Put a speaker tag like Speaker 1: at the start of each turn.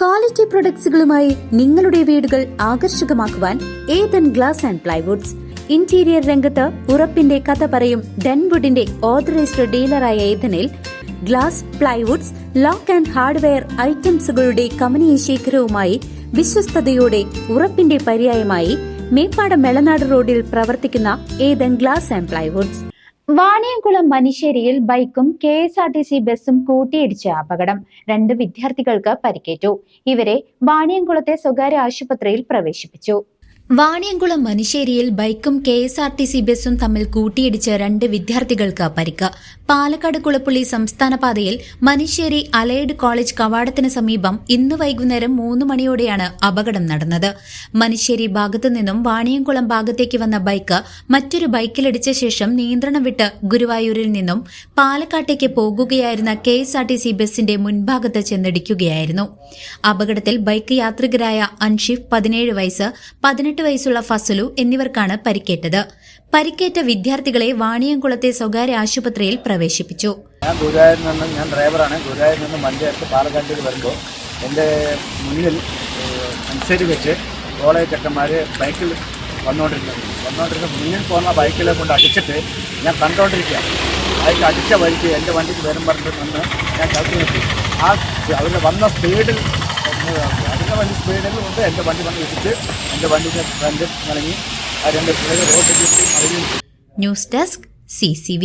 Speaker 1: Quality പ്രൊഡക്ട്സുകളുമായി നിങ്ങളുടെ വീടുകൾ ആകർഷകമാക്കുവാൻ Ethan glass and plywoods. Interior രംഗത്ത് ഉറപ്പിന്റെ കഥ പറയും ഡെൻവുഡിന്റെ ഓതറൈസ്ഡ് ഡീലറായ ഏതനിൽ glass, plywoods, lock and hardware ഐറ്റംസുകളുടെ കമനീയ ശേഖരവുമായി വിശ്വസ്തയോടെ ഉറപ്പിന്റെ പര്യായമായി മേപ്പാടം മെളനാട് റോഡിൽ പ്രവർത്തിക്കുന്ന Ethan glass and plywoods. Vaniyamkulam മനിശ്ശേരിയിൽ ബൈക്കും KSRTC ബസും കൂട്ടിയിടിച്ച അപകടം. 2 വിദ്യാർത്ഥികൾക്ക് പരിക്കേറ്റു. ഇവരെ വാണിയംകുളത്തെ സ്വകാര്യ ആശുപത്രിയിൽ പ്രവേശിപ്പിച്ചു. വാണിയംകുളം മനിശ്ശേരിയിൽ ബൈക്കും KSRTC ബസും തമ്മിൽ കൂട്ടിയിടിച്ച് 2 വിദ്യാർത്ഥികൾക്ക് പരിക്ക്. പാലക്കാട് കുളപ്പുള്ളി സംസ്ഥാന പാതയിൽ മനിശ്ശേരി അലൈഡ് കോളേജ് കവാടത്തിന് സമീപം ഇന്ന് വൈകുന്നേരം 3 മണിയോടെയാണ് അപകടം നടന്നത്. മനിശ്ശേരി ഭാഗത്തു നിന്നും വാണിയംകുളം ഭാഗത്തേക്ക് വന്ന ബൈക്ക് മറ്റൊരു ബൈക്കിലിടിച്ച ശേഷം നിയന്ത്രണം വിട്ട് ഗുരുവായൂരിൽ നിന്നും പാലക്കാട്ടേക്ക് പോകുകയായിരുന്ന KSRTC ബസിന്റെ മുൻഭാഗത്ത് ചെന്നിടിക്കുകയായിരുന്നു. അപകടത്തിൽ ബൈക്ക് യാത്രികരായ അൻഷിഫ് 17 വയസ്സ്, 18 വയസ്സുള്ള ഫസലു എന്നിവർക്കാണ് പരിക്കേറ്റത്. പരിക്കേറ്റ വിദ്യാർത്ഥികളെ വാണിയംകുളത്തെ സ്വകാര്യ ആശുപത്രിയിൽ പ്രവേശിപ്പിച്ചു.
Speaker 2: ഞാൻ ഡ്രൈവറാണ്. ഗുരുവായൂരിൽ നിന്ന് വണ്ടിയെടുത്ത് പാലക്കാട്ടേക്ക് വരുമ്പോൾ എൻ്റെ മുന്നിൽ മനിശ്ശേരി വെച്ച് കോളേജ് ചെക്കന്മാർ ബൈക്കിൽ വന്നുകൊണ്ടിരുന്ന മുന്നിൽ പോകുന്ന ബൈക്കിലെ കൊണ്ട് അടിച്ചിട്ട് ഞാൻ കണ്ടുകൊണ്ടിരിക്കുക. ബൈക്ക് അടിച്ച വഴിക്ക് എൻ്റെ വണ്ടിക്ക് വരും പറഞ്ഞിട്ട് നിന്ന് ഞാൻ ചവിട്ടി നിർത്തി. അതിൽ വന്ന സ്പീഡിൽ കൊണ്ട് എൻ്റെ വണ്ടി വന്ന് ഇടിച്ച് എൻ്റെ വണ്ടിക്ക് ഫ്രണ്ട് ഇറങ്ങി ആ 2 പിള്ളേർ റോഡ്
Speaker 1: ന്യൂസ് ഡെസ്ക് CCV.